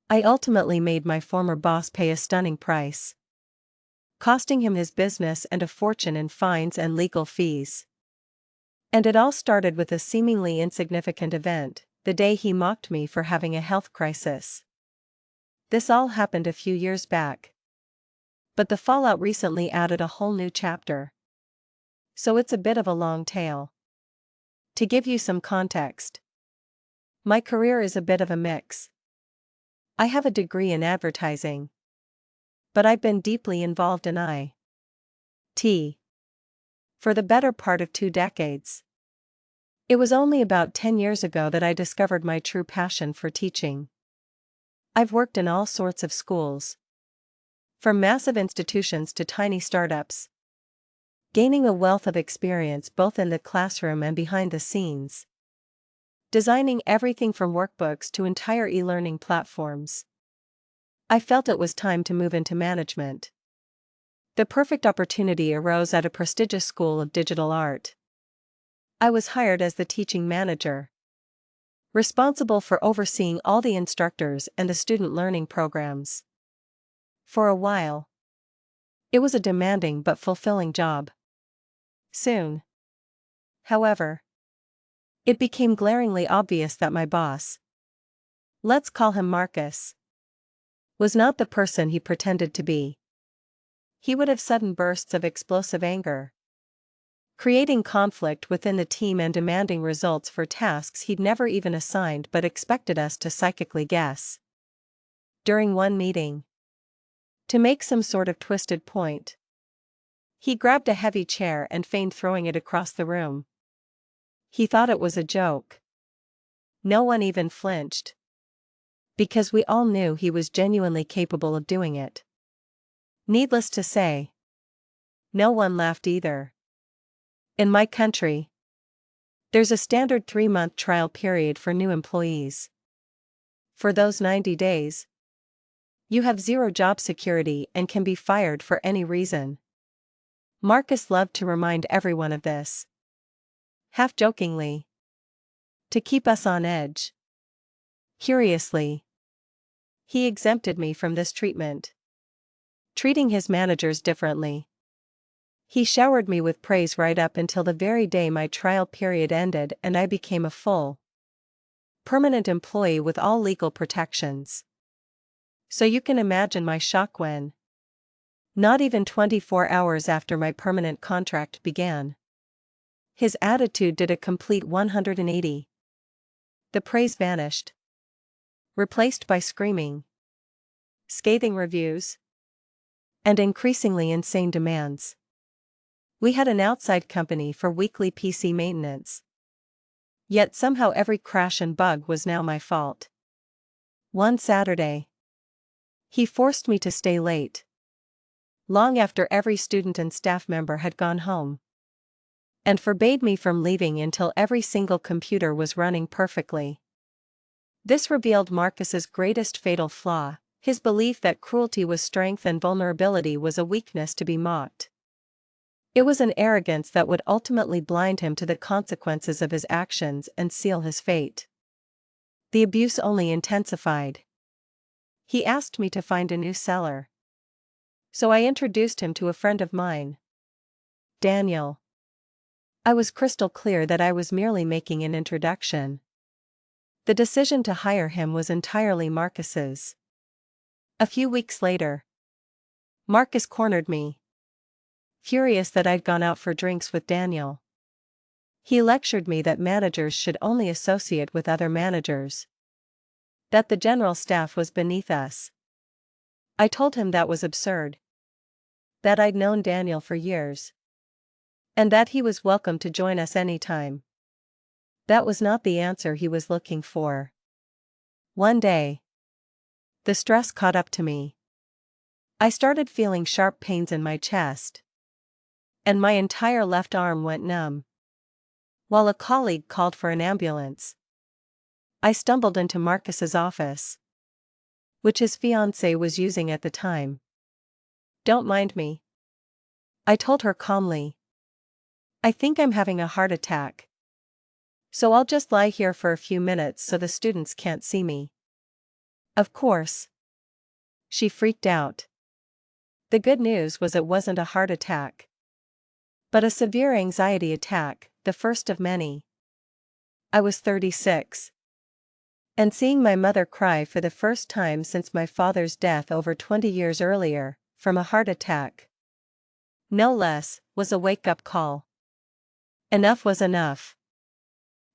I ultimately made my former boss pay a stunning price, costing him his business and a fortune in fines and legal fees. And it all started with a seemingly insignificant event, the day he mocked me for having a health crisis. This all happened a few years back. But the fallout recently added a whole new chapter. So it's a bit of a long tale. To give you some context, my career is a bit of a mix. I have a degree in advertising, but I've been deeply involved in IT for the better part of 2 decades. It was only about 10 years ago that I discovered my true passion for teaching. I've worked in all sorts of schools, from massive institutions to tiny startups, gaining a wealth of experience both in the classroom and behind the scenes, designing everything from workbooks to entire e-learning platforms. I felt it was time to move into management. The perfect opportunity arose at a prestigious school of digital art. I was hired as the teaching manager, responsible for overseeing all the instructors and the student learning programs. For a while, it was a demanding but fulfilling job. Soon, however, it became glaringly obvious that my boss, let's call him Marcus, was not the person he pretended to be. He would have sudden bursts of explosive anger, creating conflict within the team and demanding results for tasks he'd never even assigned but expected us to psychically guess. During one meeting, to make some sort of twisted point, he grabbed a heavy chair and feigned throwing it across the room. He thought it was a joke. No one even flinched, because we all knew he was genuinely capable of doing it. Needless to say, no one laughed either. In my country, there's a standard 3-month trial period for new employees. For those 90 days, you have zero job security and can be fired for any reason. Marcus loved to remind everyone of this, half-jokingly, to keep us on edge. Curiously, he exempted me from this treatment, treating his managers differently. He showered me with praise right up until the very day my trial period ended and I became a full, permanent employee with all legal protections. So you can imagine my shock when, not even 24 hours after my permanent contract began, his attitude did a complete 180. The praise vanished, replaced by screaming, scathing reviews, and increasingly insane demands. We had an outside company for weekly PC maintenance. Yet somehow every crash and bug was now my fault. One Saturday, he forced me to stay late, long after every student and staff member had gone home, and forbade me from leaving until every single computer was running perfectly. This revealed Marcus's greatest fatal flaw, his belief that cruelty was strength and vulnerability was a weakness to be mocked. It was an arrogance that would ultimately blind him to the consequences of his actions and seal his fate. The abuse only intensified. He asked me to find a new seller, so I introduced him to a friend of mine, Daniel. I was crystal clear that I was merely making an introduction. The decision to hire him was entirely Marcus's. A few weeks later, Marcus cornered me, furious that I'd gone out for drinks with Daniel. He lectured me that managers should only associate with other managers, that the general staff was beneath us. I told him that was absurd, that I'd known Daniel for years, and that he was welcome to join us anytime. That was not the answer he was looking for. One day, the stress caught up to me. I started feeling sharp pains in my chest, and my entire left arm went numb. While a colleague called for an ambulance, I stumbled into Marcus's office, which his fiancée was using at the time. "Don't mind me," I told her calmly. "I think I'm having a heart attack, so I'll just lie here for a few minutes so the students can't see me." Of course. She freaked out. The good news was it wasn't a heart attack, but a severe anxiety attack, the first of many. I was 36. And seeing my mother cry for the first time since my father's death over 20 years earlier, from a heart attack, no less, was a wake-up call. Enough was enough.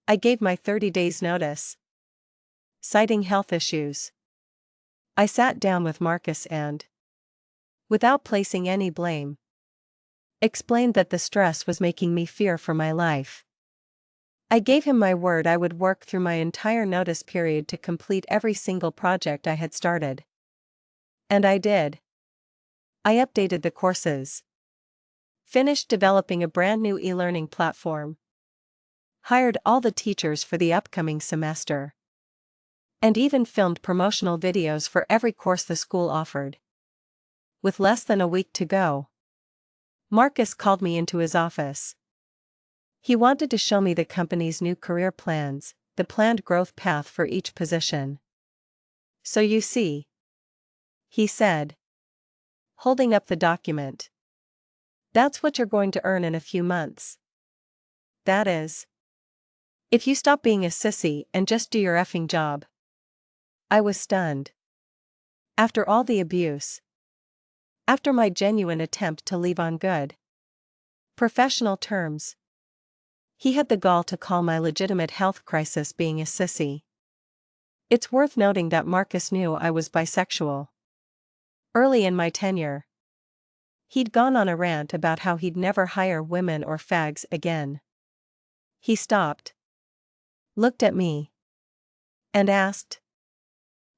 I gave my 30 days notice, citing health issues. I sat down with Marcus and, without placing any blame, explained that the stress was making me fear for my life. I gave him my word I would work through my entire notice period to complete every single project I had started. And I did. I updated the courses, finished developing a brand new e-learning platform, hired all the teachers for the upcoming semester, and even filmed promotional videos for every course the school offered. With less than a week to go, Marcus called me into his office. He wanted to show me the company's new career plans, the planned growth path for each position. So you see, he said, holding up the document, that's what you're going to earn in a few months. That is, if you stop being a sissy and just do your effing job. I was stunned. After all the abuse, after my genuine attempt to leave on good professional terms, he had the gall to call my legitimate health crisis being a sissy. It's worth noting that Marcus knew I was bisexual. Early in my tenure, he'd gone on a rant about how he'd never hire women or fags again. He stopped, looked at me, and asked,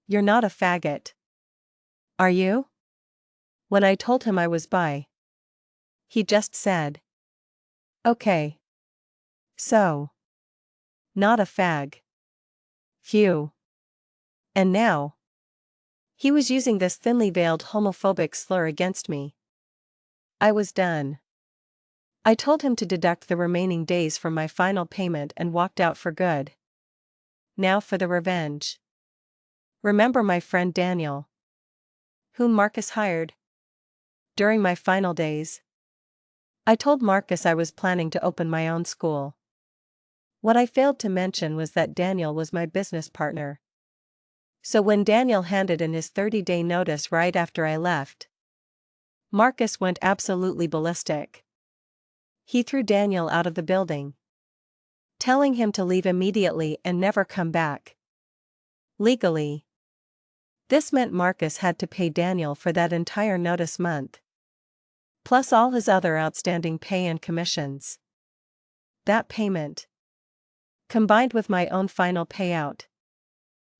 "You're not a faggot, are you?" When I told him I was bi, he just said, "Okay. So, not a fag. Phew." And now, he was using this thinly veiled homophobic slur against me. I was done. I told him to deduct the remaining days from my final payment and walked out for good. Now for the revenge. Remember my friend Daniel, whom Marcus hired? During my final days, I told Marcus I was planning to open my own school. What I failed to mention was that Daniel was my business partner. So when Daniel handed in his 30-day notice right after I left, Marcus went absolutely ballistic. He threw Daniel out of the building, telling him to leave immediately and never come back. Legally, this meant Marcus had to pay Daniel for that entire notice month, plus all his other outstanding pay and commissions. That payment, combined with my own final payout,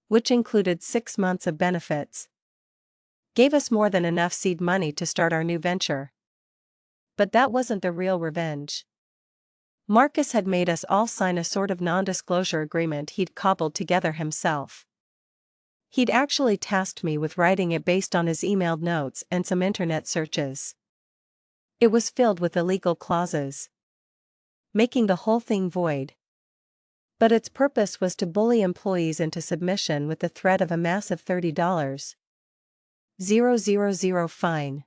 which included 6 months of benefits, gave us more than enough seed money to start our new venture. But that wasn't the real revenge. Marcus had made us all sign a sort of non-disclosure agreement he'd cobbled together himself. He'd actually tasked me with writing it based on his emailed notes and some internet searches. It was filled with illegal clauses, making the whole thing void. But its purpose was to bully employees into submission with the threat of a massive $30,000 fine.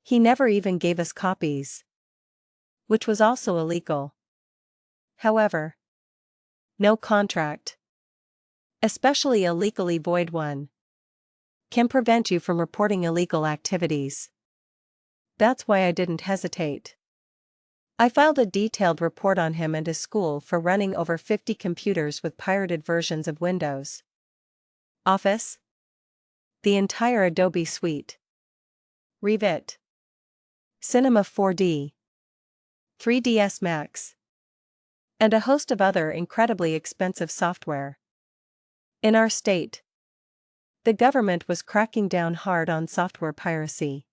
He never even gave us copies, which was also illegal. However, no contract, especially a legally void one, can prevent you from reporting illegal activities. That's why I didn't hesitate. I filed a detailed report on him and his school for running over 50 computers with pirated versions of Windows, Office, the entire Adobe suite, Revit, Cinema 4D, 3ds Max, and a host of other incredibly expensive software. In our state, the government was cracking down hard on software piracy.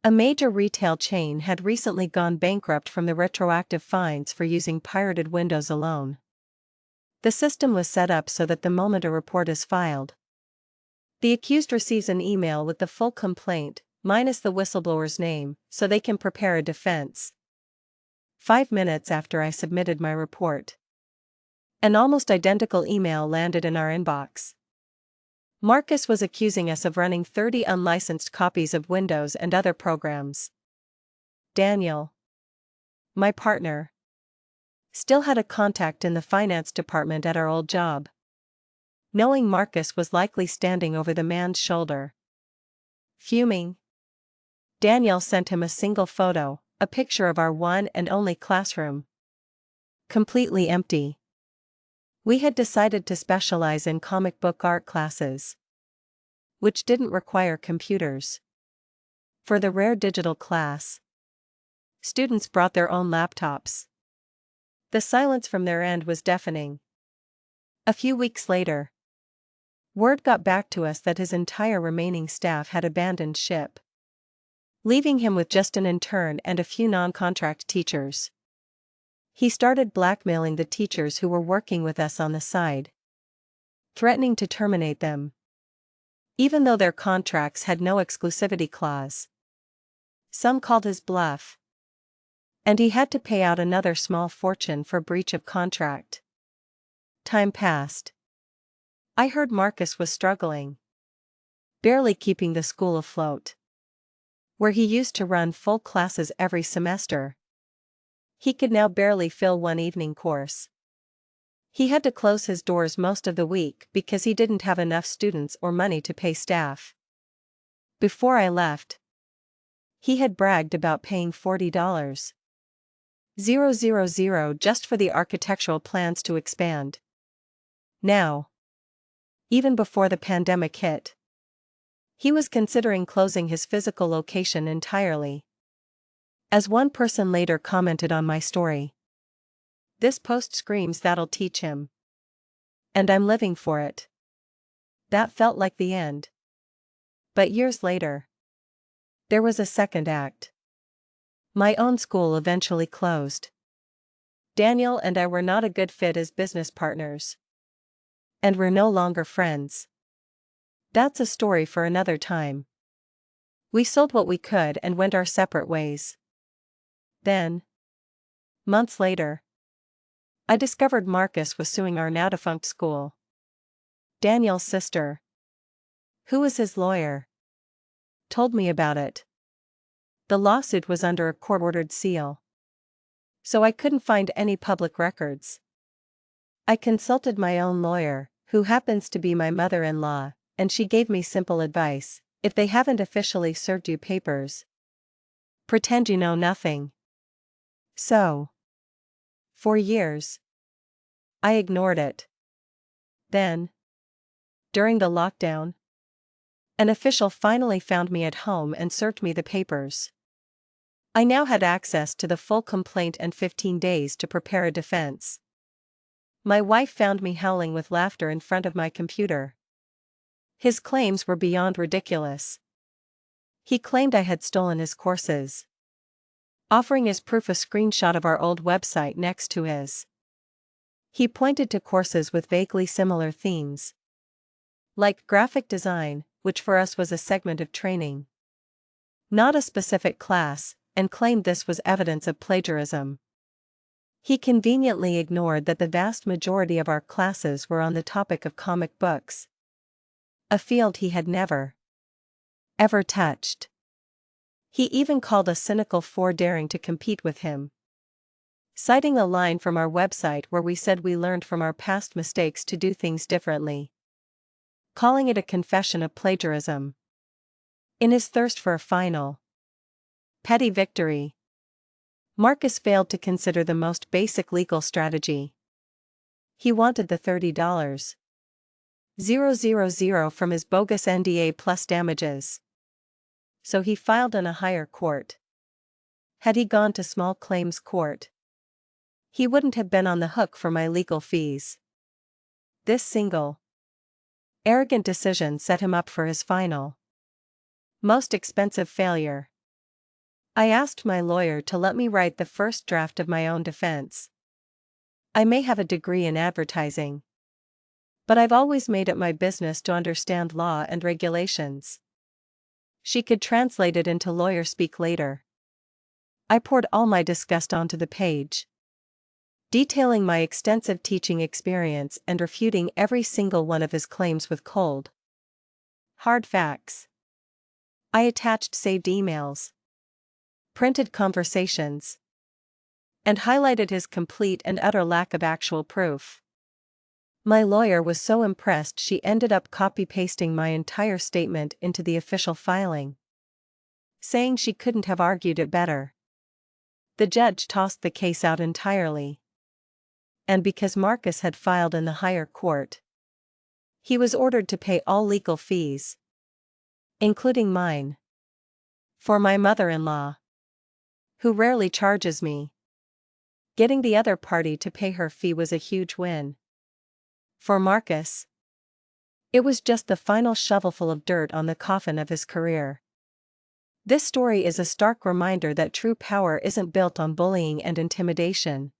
A major retail chain had recently gone bankrupt from the retroactive fines for using pirated Windows alone. The system was set up so that the moment a report is filed, the accused receives an email with the full complaint, minus the whistleblower's name, so they can prepare a defense. 5 minutes after I submitted my report, an almost identical email landed in our inbox. Marcus was accusing us of running 30 unlicensed copies of Windows and other programs. Daniel, my partner, still had a contact in the finance department at our old job. Knowing Marcus was likely standing over the man's shoulder. Fuming, Daniel sent him a single photo, a picture of our one and only classroom. Completely empty. We had decided to specialize in comic book art classes, which didn't require computers. For the rare digital class, students brought their own laptops. The silence from their end was deafening. A few weeks later, word got back to us that his entire remaining staff had abandoned ship, leaving him with just an intern and a few non-contract teachers. He started blackmailing the teachers who were working with us on the side, threatening to terminate them, even though their contracts had no exclusivity clause. Some called his bluff, and he had to pay out another small fortune for breach of contract. Time passed. I heard Marcus was struggling, barely keeping the school afloat, where he used to run full classes every semester. He could now barely fill one evening course. He had to close his doors most of the week because he didn't have enough students or money to pay staff. Before I left, he had bragged about paying $40,000 just for the architectural plans to expand. Now, even before the pandemic hit, he was considering closing his physical location entirely. As one person later commented on my story, "This post screams that'll teach him. And I'm living for it." That felt like the end. But years later, there was a second act. My own school eventually closed. Daniel and I were not a good fit as business partners, and we're no longer friends. That's a story for another time. We sold what we could and went our separate ways. Then, months later, I discovered Marcus was suing our now-defunct school. Daniel's sister, who was his lawyer, told me about it. The lawsuit was under a court-ordered seal, so I couldn't find any public records. I consulted my own lawyer, who happens to be my mother-in-law, and she gave me simple advice: if they haven't officially served you papers, pretend you know nothing. So, for years, I ignored it. Then, during the lockdown, an official finally found me at home and served me the papers. I now had access to the full complaint and 15 days to prepare a defense. My wife found me howling with laughter in front of my computer. His claims were beyond ridiculous. He claimed I had stolen his courses, offering as proof a screenshot of our old website next to his. He pointed to courses with vaguely similar themes, like graphic design, which for us was a segment of training, not a specific class, and claimed this was evidence of plagiarism. He conveniently ignored that the vast majority of our classes were on the topic of comic books, a field he had never, ever touched. He even called us cynical for daring to compete with him, citing a line from our website where we said we learned from our past mistakes to do things differently, calling it a confession of plagiarism. In his thirst for a final, petty victory, Marcus failed to consider the most basic legal strategy. He wanted the $30,000 from his bogus NDA plus damages. So he filed in a higher court. Had he gone to small claims court, he wouldn't have been on the hook for my legal fees. This single, arrogant decision set him up for his final, most expensive failure. I asked my lawyer to let me write the first draft of my own defense. I may have a degree in advertising, but I've always made it my business to understand law and regulations. She could translate it into lawyer speak later. I poured all my disgust onto the page, detailing my extensive teaching experience and refuting every single one of his claims with cold, Hard facts. I attached saved emails, printed conversations, and highlighted his complete and utter lack of actual proof. My lawyer was so impressed she ended up copy-pasting my entire statement into the official filing, saying she couldn't have argued it better. The judge tossed the case out entirely. And because Marcus had filed in the higher court, he was ordered to pay all legal fees, including mine, for my mother-in-law, who rarely charges me. Getting the other party to pay her fee was a huge win. For Marcus, it was just the final shovelful of dirt on the coffin of his career. This story is a stark reminder that true power isn't built on bullying and intimidation,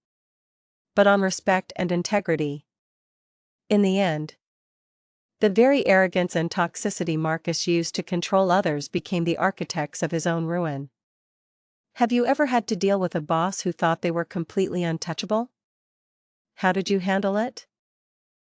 but on respect and integrity. In the end, the very arrogance and toxicity Marcus used to control others became the architects of his own ruin. Have you ever had to deal with a boss who thought they were completely untouchable? How did you handle it?